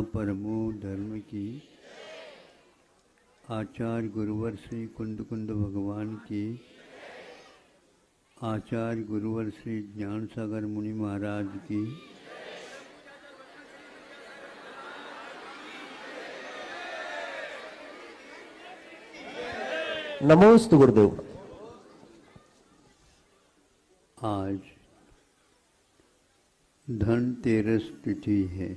परमो धर्म की, आचार्य गुरुवर श्री कुंद कुंद भगवान की, आचार्य गुरुवर श्री ज्ञान सागर मुनि महाराज की, नमोस्तु गुरुदेव। आज धनतेरस तिथि है।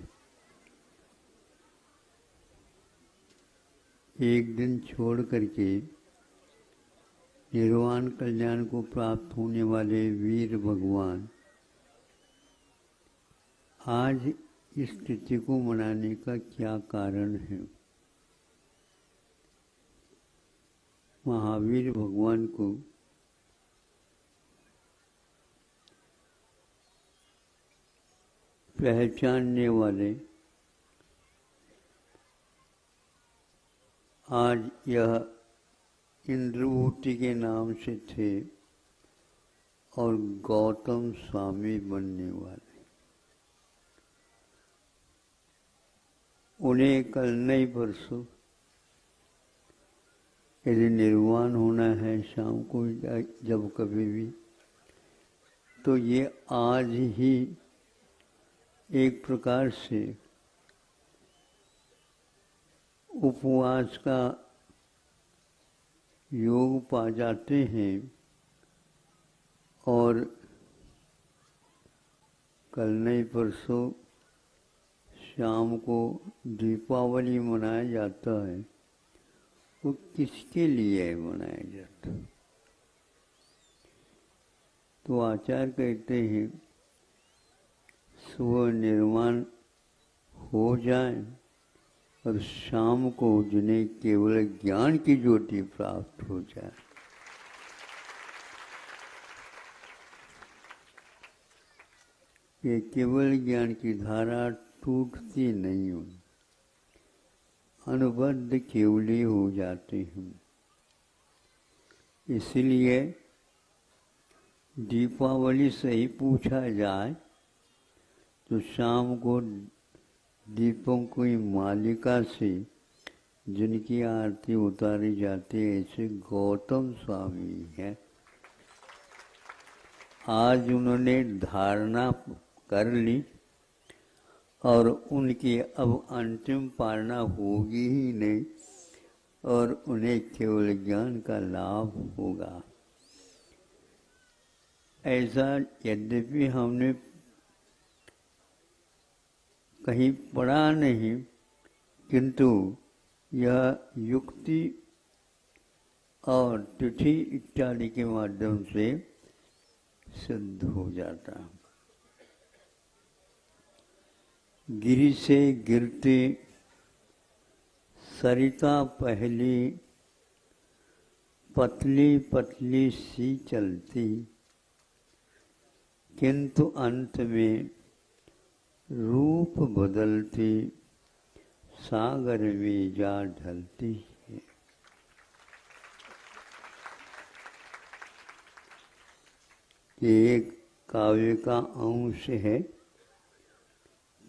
एक दिन छोड़ करके निर्वाण कल्याण को प्राप्त होने वाले वीर भगवान आज इस तिथि को मनाने का क्या कारण है? महावीर भगवान को पहचानने वाले आज यह इंद्रभूति के नाम से थे और गौतम स्वामी बनने वाले। उन्हें कल नहीं परसों यदि निर्वाण होना है शाम को जब कभी भी, तो ये आज ही एक प्रकार से उपवास का योग पा जाते हैं और कल नहीं परसों शाम को दीपावली मनाया जाता है। वो किसके लिए मनाया जाता है? तो आचार्य कहते हैं सुबह निर्वाण हो जाए और शाम को जिन्हें केवल ज्ञान की ज्योति प्राप्त हो जाए। ये केवल ज्ञान की धारा टूटती नहीं हो, अनुबद्ध केवली हो जाते हैं। इसलिए दीपावली से ही पूछा जाए तो शाम को दीपों की मालिका से जिनकी आरती उतारी जाती है ऐसे गौतम स्वामी है। आज उन्होंने धारणा कर ली और उनकी अब अंतिम पालना होगी ही नहीं और उन्हें केवल ज्ञान का लाभ होगा। ऐसा यद्यपि हमने कहीं पढ़ा नहीं, किंतु यह युक्ति और तिथि इत्यादि के माध्यम से सिद्ध हो जाता। गिरि से गिरती सरिता पहली, पतली पतली सी चलती, किंतु अंत में रूप बदलती सागर में जा ढलती है। ये एक काव्य का अंश है।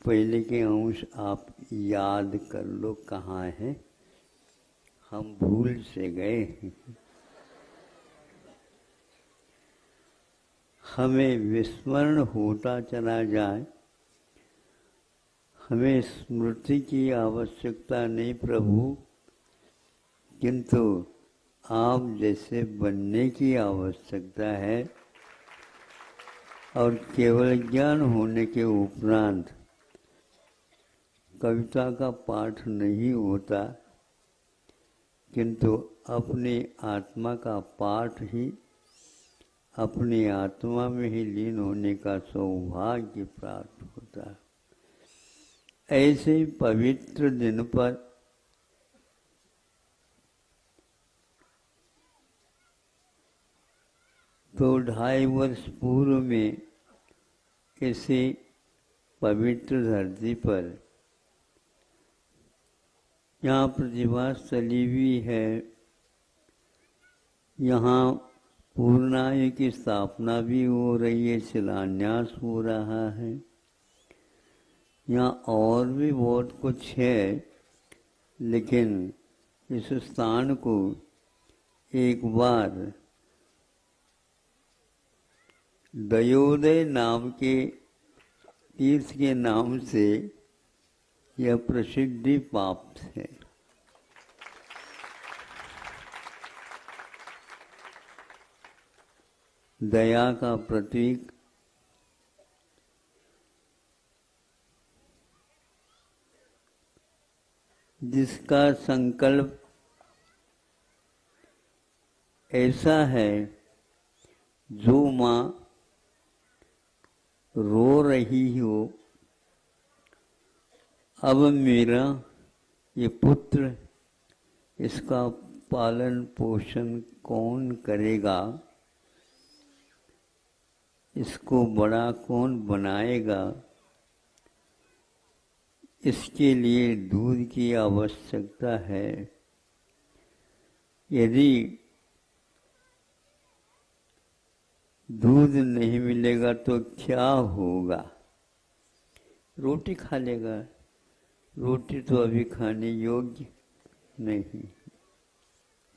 पहले के अंश आप याद कर लो कहाँ है, हम भूल से गए हैं। हमें विस्मरण होता चला जाए, हमें स्मृति की आवश्यकता नहीं प्रभु, किंतु आप जैसे बनने की आवश्यकता है। और केवल ज्ञान होने के उपरांत कविता का पाठ नहीं होता, किंतु अपनी आत्मा का पाठ ही, अपनी आत्मा में ही लीन होने का सौभाग्य प्राप्त होता है। ऐसे पवित्र दिन पर तो 2.5 वर्ष पूर्व में इसी पवित्र धरती पर यहाँ प्रतिभा चली हुई है। यहाँ पूर्णायु की स्थापना भी हो रही है, शिलान्यास हो रहा है। यहाँ और भी बहुत कुछ है, लेकिन इस स्थान को एक बार दयोदय नाम के तीर्थ के नाम से यह प्रसिद्धि प्राप्त है। दया का प्रतीक जिसका संकल्प ऐसा है, जो माँ रो रही हो, अब मेरा ये पुत्र, इसका पालन पोषण कौन करेगा, इसको बड़ा कौन बनाएगा, इसके लिए दूध की आवश्यकता है। यदि दूध नहीं मिलेगा तो क्या होगा? रोटी खा लेगा। रोटी तो अभी खाने योग्य नहीं,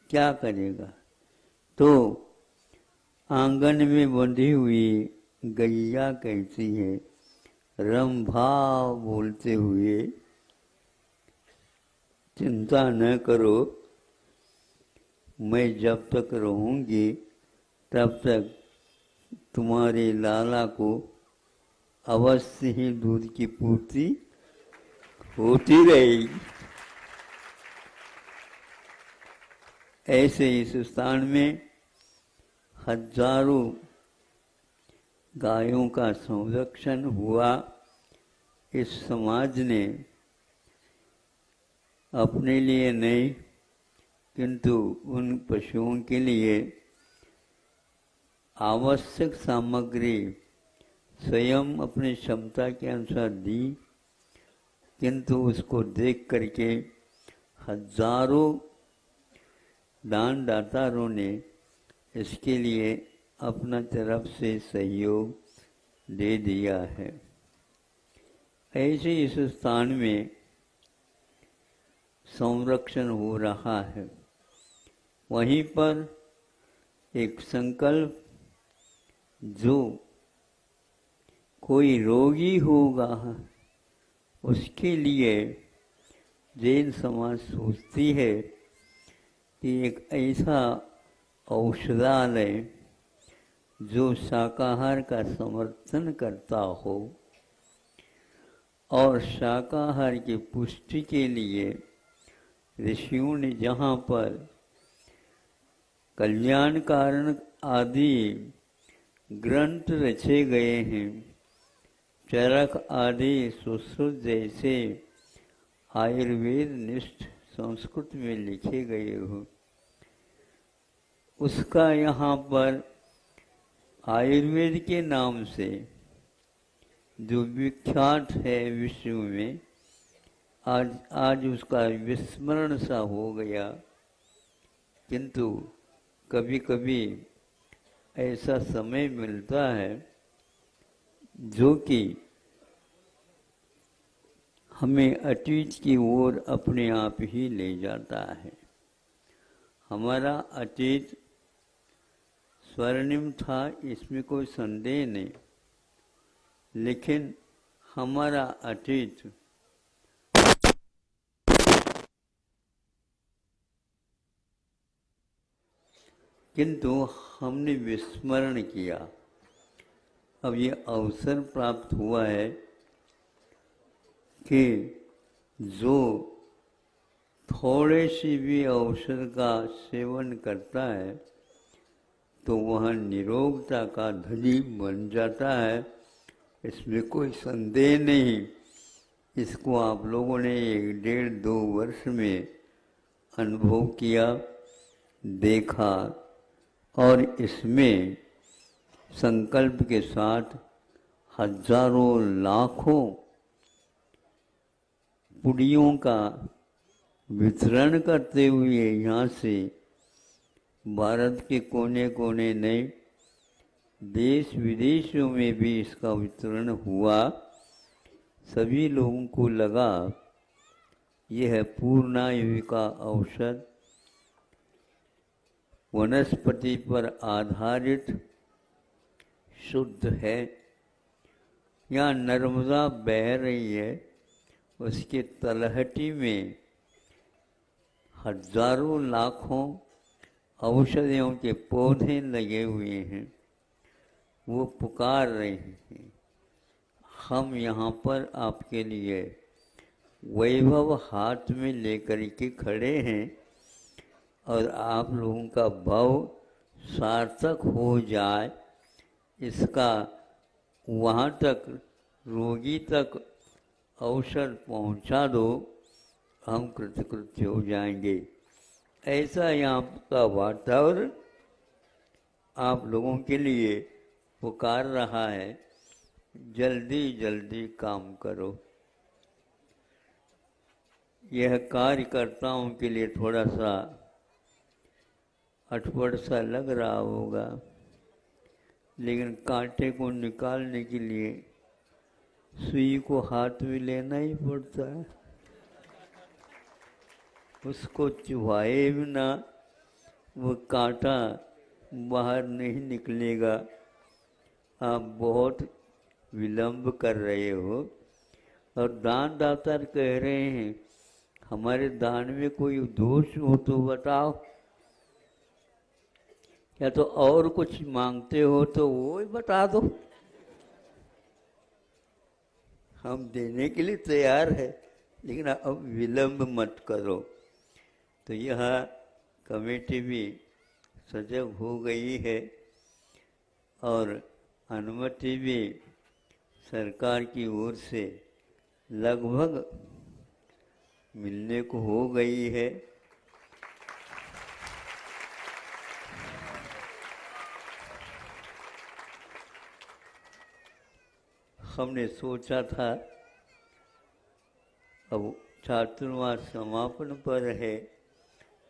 क्या करेगा? तो आंगन में बंधी हुई गैया कहती है, रंभा बोलते हुए, चिंता न करो, मैं जब तक रहूंगी तब तक तुम्हारे लाला को अवश्य ही दूध की पूर्ति होती रहेगी। ऐसे इस स्थान में हजारों गायों का संरक्षण हुआ। इस समाज ने अपने लिए नहीं, किंतु उन पशुओं के लिए आवश्यक सामग्री स्वयं अपनी क्षमता के अनुसार दी, किंतु उसको देख करके हजारों दानदाताओं ने इसके लिए अपना तरफ से सहयोग दे दिया है। ऐसे इस स्थान में संरक्षण हो रहा है। वहीं पर एक संकल्प, जो कोई रोगी होगा उसके लिए जैन समाज सोचती है कि एक ऐसा औषधालय जो शाकाहार का समर्थन करता हो और शाकाहार की पुष्टि के लिए ऋषियों ने जहाँ पर कल्याण कारण आदि ग्रंथ रचे गए हैं, चरक आदि सुश्रुत जैसे आयुर्वेद निष्ठ संस्कृत में लिखे गए हो, उसका यहाँ पर आयुर्वेद के नाम से जो विख्यात है विश्व में, आज उसका विस्मरण सा हो गया। किंतु कभी कभी ऐसा समय मिलता है जो कि हमें अतीत की ओर अपने आप ही ले जाता है। हमारा अतीत स्वर्णिम था, इसमें कोई संदेह नहीं, लेकिन हमारा अतीत किंतु हमने विस्मरण किया। अब ये अवसर प्राप्त हुआ है कि जो थोड़े से भी अवसर का सेवन करता है तो वह निरोगता का धनी बन जाता है, इसमें कोई संदेह नहीं। इसको आप लोगों ने 1-1.5-2 वर्ष में अनुभव किया, देखा, और इसमें संकल्प के साथ हजारों लाखों पुड़ियों का वितरण करते हुए यहाँ से भारत के कोने कोने नहीं, देश विदेशों में भी इसका वितरण हुआ। सभी लोगों को लगा यह है पूर्णायु का औषध, वनस्पति पर आधारित शुद्ध है। यहाँ नर्मदा बह रही है, उसके तलहटी में हजारों लाखों औषधियों के पौधे लगे हुए हैं, वो पुकार रहे हैं। हम यहाँ पर आपके लिए वैभव हाथ में लेकर के खड़े हैं और आप लोगों का भाव सार्थक हो जाए, इसका वहाँ तक रोगी तक औषध पहुँचा दो, हम कृतकृत्य हो जाएंगे। ऐसा यहाँ का वातावरण आप लोगों के लिए पुकार रहा है, जल्दी जल्दी काम करो। यह कार्यकर्ताओं के लिए थोड़ा सा अटपट सा लग रहा होगा, लेकिन कांटे को निकालने के लिए सुई को हाथ में लेना ही पड़ता है। उसको चुभाए बिना वो कांटा बाहर नहीं निकलेगा। आप बहुत विलंब कर रहे हो और दानदाता कह रहे हैं हमारे दान में कोई दोष हो तो बताओ, या तो और कुछ मांगते हो तो वो ही बता दो, हम देने के लिए तैयार है, लेकिन अब विलंब मत करो। तो यह कमेटी भी सजग हो गई है और अनुमति भी सरकार की ओर से लगभग मिलने को हो गई है। हमने सोचा था अब छात्रवास समापन पर है,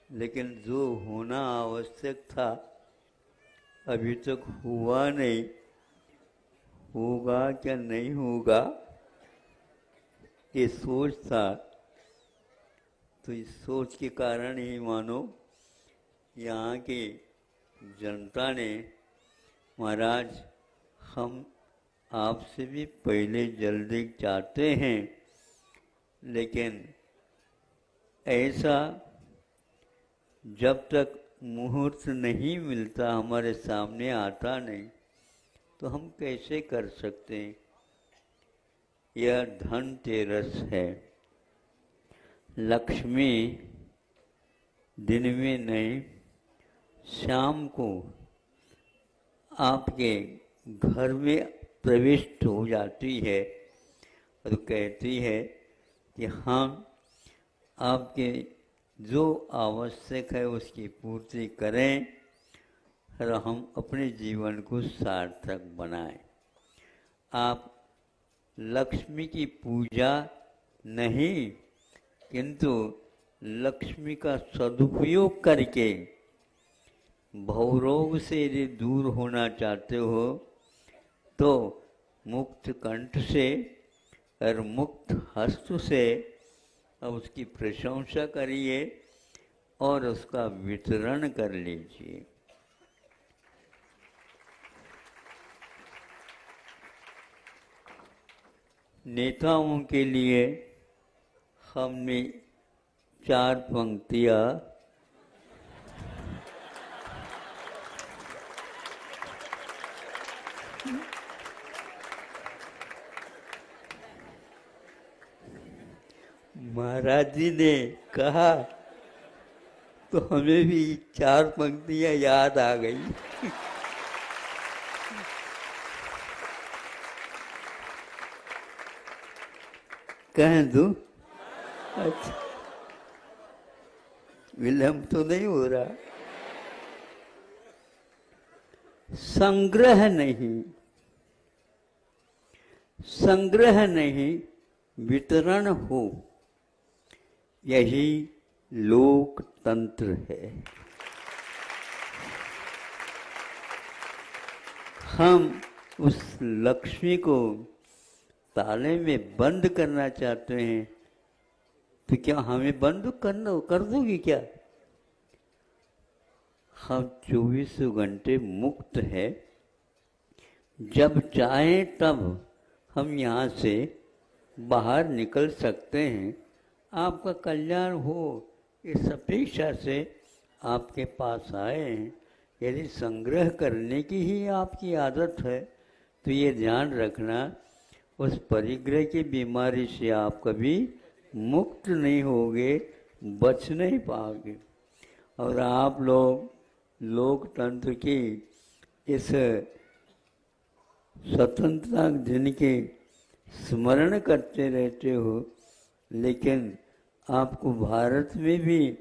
लेकिन जो होना आवश्यक था अभी तक हुआ नहीं, होगा क्या नहीं होगा ये सोच था। तो इस सोच के कारण ही मानो यहाँ की जनता ने महाराज हम आपसे भी पहले जल्दी चाहते हैं, लेकिन ऐसा जब तक मुहूर्त नहीं मिलता, हमारे सामने आता नहीं, तो हम कैसे कर सकते हैं। यह धनतेरस है, लक्ष्मी दिन में नहीं शाम को आपके घर में प्रविष्ट हो जाती है और कहती है कि हम आपके जो आवश्यक है उसकी पूर्ति करें और हम अपने जीवन को सार्थक बनाएं। आप लक्ष्मी की पूजा नहीं, किंतु लक्ष्मी का सदुपयोग करके भवरोग से यदि दूर होना चाहते हो तो मुक्त कंठ से और मुक्त हस्त से अब उसकी प्रशंसा करिए और उसका वितरण कर लीजिए। नेताओं के लिए हमने 4 पंक्तियाँ महाराज जी ने कहा तो हमें भी 4 पंक्तियाँ याद आ गई। कह दूं? अच्छा, विलंब तो नहीं हो रहा। संग्रह नहीं, संग्रह नहीं, वितरण हो, यही लोकतंत्र है। हम उस लक्ष्मी को ताले में बंद करना चाहते हैं तो क्या हमें बंद कर दोगी क्या? हम 24 घंटे मुक्त है, जब चाहें तब हम यहाँ से बाहर निकल सकते हैं। आपका कल्याण हो इस अपेक्षा से आपके पास आए हैं। यदि संग्रह करने की ही आपकी आदत है तो ये ध्यान रखना, उस परिग्रह की बीमारी से आप कभी मुक्त नहीं होगे, बच नहीं पाओगे। और आप लोग लोकतंत्र की इस स्वतंत्रता दिन के स्मरण करते रहते हो, लेकिन आपको भारत में भी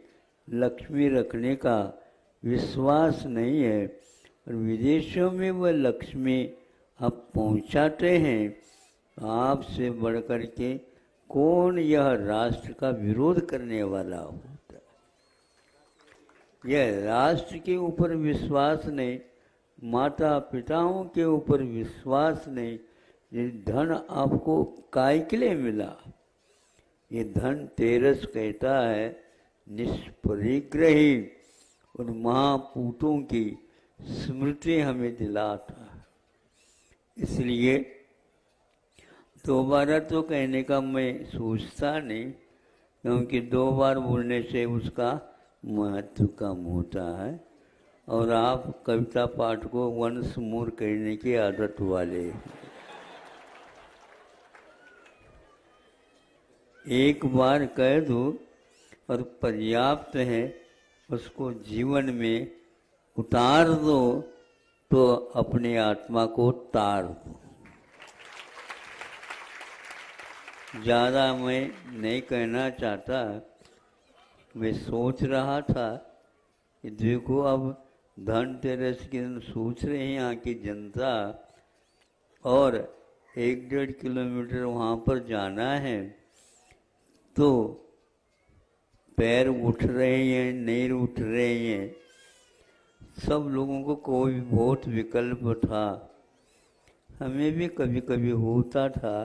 लक्ष्मी रखने का विश्वास नहीं है और विदेशों में वह लक्ष्मी आप पहुंचाते हैं। आपसे बढ़कर के कौन यह राष्ट्र का विरोध करने वाला होता है? यह राष्ट्र के ऊपर विश्वास नहीं, माता पिताओं के ऊपर विश्वास नहीं। ये धन आपको काय के लिए मिला? ये धन तेरस कहता है निष्परिग्रही उन महापूतों की स्मृति हमें दिलाता है। इसलिए दोबारा तो कहने का मैं सोचता नहीं, क्योंकि 2 बार बोलने से उसका महत्व कम होता है। और आप कविता पाठ को वंस मोर कहने की आदत वाले हैं। एक बार कह दो और पर्याप्त है, उसको जीवन में उतार दो तो अपने आत्मा को तार दो। ज़्यादा मैं नहीं कहना चाहता। मैं सोच रहा था कि देखो अब धनतेरस के दिन सोच रहे हैं यहाँ की जनता, और 1-1.5 किलोमीटर वहाँ पर जाना है तो पैर उठ रहे हैं नहीं उठ रहे हैं। सब लोगों को कोई बहुत विकल्प था, हमें भी कभी कभी होता था,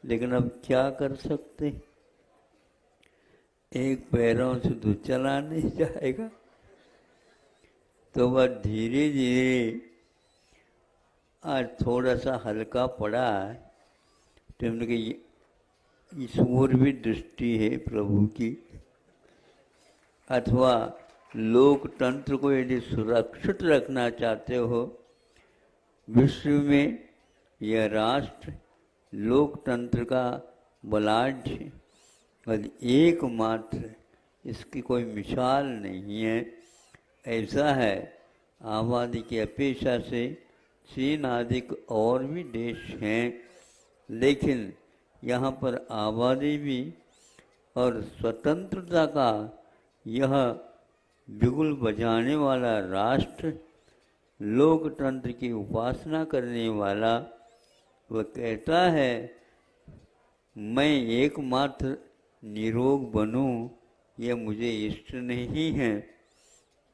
लेकिन अब क्या कर सकते? एक पैरों से तो चला नहीं जाएगा। तो वह धीरे धीरे आज थोड़ा सा हल्का पड़ा है, तो हमने कहा इस ओर भी दृष्टि है प्रभु की। अथवा लोकतंत्र को यदि सुरक्षित रखना चाहते हो, विश्व में यह राष्ट्र लोकतंत्र का बलाढ्य और एकमात्र, इसकी कोई मिसाल नहीं है। ऐसा है, आबादी की अपेक्षा से चीन आदि और भी देश हैं, लेकिन यहाँ पर आबादी भी और स्वतंत्रता का यह बिगुल बजाने वाला राष्ट्र, लोकतंत्र की उपासना करने वाला, वह कहता है मैं एकमात्र निरोग बनूं, यह मुझे इष्ट नहीं है,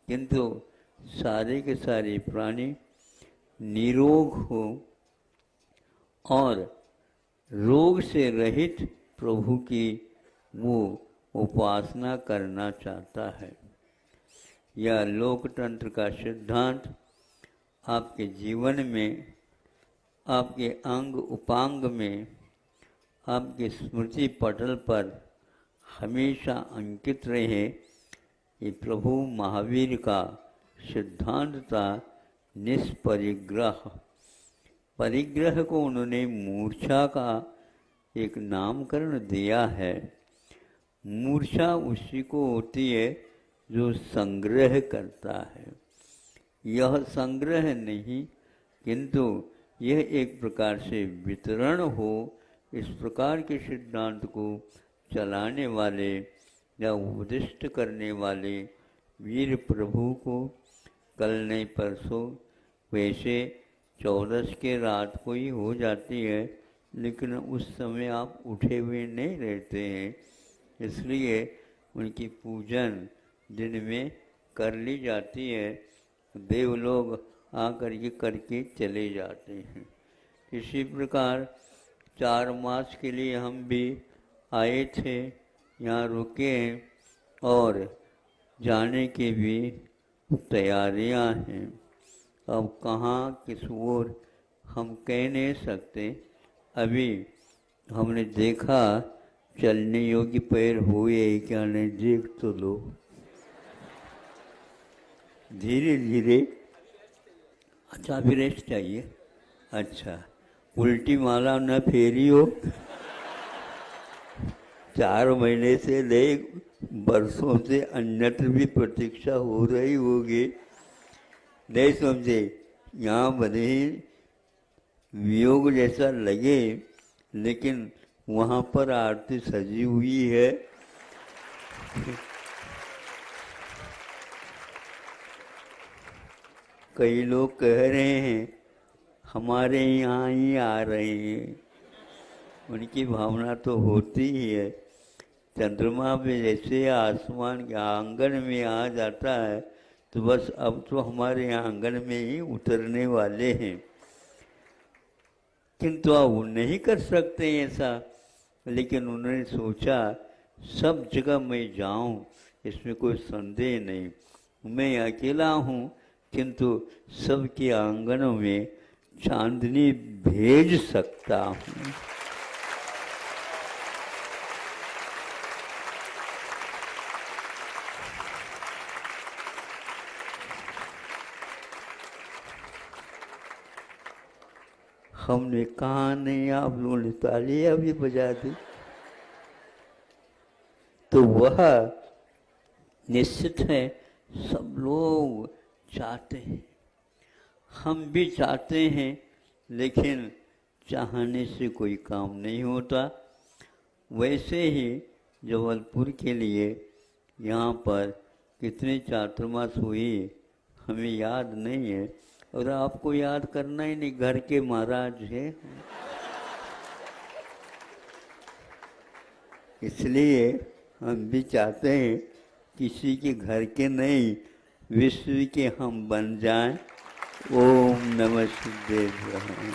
किंतु सारे के सारे प्राणी निरोग हो और रोग से रहित प्रभु की वो उपासना करना चाहता है। यह लोकतंत्र का सिद्धांत आपके जीवन में, आपके अंग उपांग में, आपके स्मृति पटल पर हमेशा अंकित रहे। ये प्रभु महावीर का सिद्धांत था निष्परिग्रह। परिग्रह को उन्होंने मूर्छा का एक नामकरण दिया है। मूर्छा उसी को होती है जो संग्रह करता है। यह संग्रह नहीं, किंतु यह एक प्रकार से वितरण हो, इस प्रकार के सिद्धांत को चलाने वाले या उपदिष्ट करने वाले वीर प्रभु को कल नहीं परसों, वैसे 14 के रात को ही हो जाती है, लेकिन उस समय आप उठे हुए नहीं रहते हैं, इसलिए उनकी पूजन दिन में कर ली जाती है। देव लोग आकर के करके चले जाते हैं। इसी प्रकार 4 मास के लिए हम भी आए थे, यहाँ रुके हैं और जाने की भी तैयारियां हैं। अब कहाँ किस ओर हम कह नहीं सकते। अभी हमने देखा चलने योग्य पैर हुए क्या नहीं, देख तो लो। धीरे धीरे। अच्छा अभी रेस्ट चाहिए। अच्छा उल्टी माला न फेरी हो। 4 महीने से ले बरसों से अन्यत्र भी प्रतीक्षा हो रही होगी, नहीं समझे। यहाँ भले ही वियोग जैसा लगे, लेकिन वहाँ पर आरती सजी हुई है। कई लोग कह रहे हैं हमारे यहाँ ही आ रहे हैं, उनकी भावना तो होती ही है। चंद्रमा में जैसे आसमान के आंगन में आ जाता है, तो बस अब तो हमारे यहाँ आंगन में ही उतरने वाले हैं। किंतु अब नहीं कर सकते ऐसा, लेकिन उन्होंने सोचा सब जगह मैं जाऊं, इसमें कोई संदेह नहीं। मैं अकेला हूँ, किंतु सबके आंगनों में चांदनी भेज सकता हूँ। हमने कहा नहीं, आप लोगों ने तालियां भी बजा दी। तो वह निश्चित है सब लोग चाहते हैं, हम भी चाहते हैं, लेकिन चाहने से कोई काम नहीं होता। वैसे ही जबलपुर के लिए यहाँ पर कितने चातुर्मास हुई हमें याद नहीं है, और आपको याद करना ही नहीं, घर के महाराज है। इसलिए हम भी चाहते हैं किसी के घर के नहीं, विश्व के हम बन जाएं। ओम नमः शिवाय।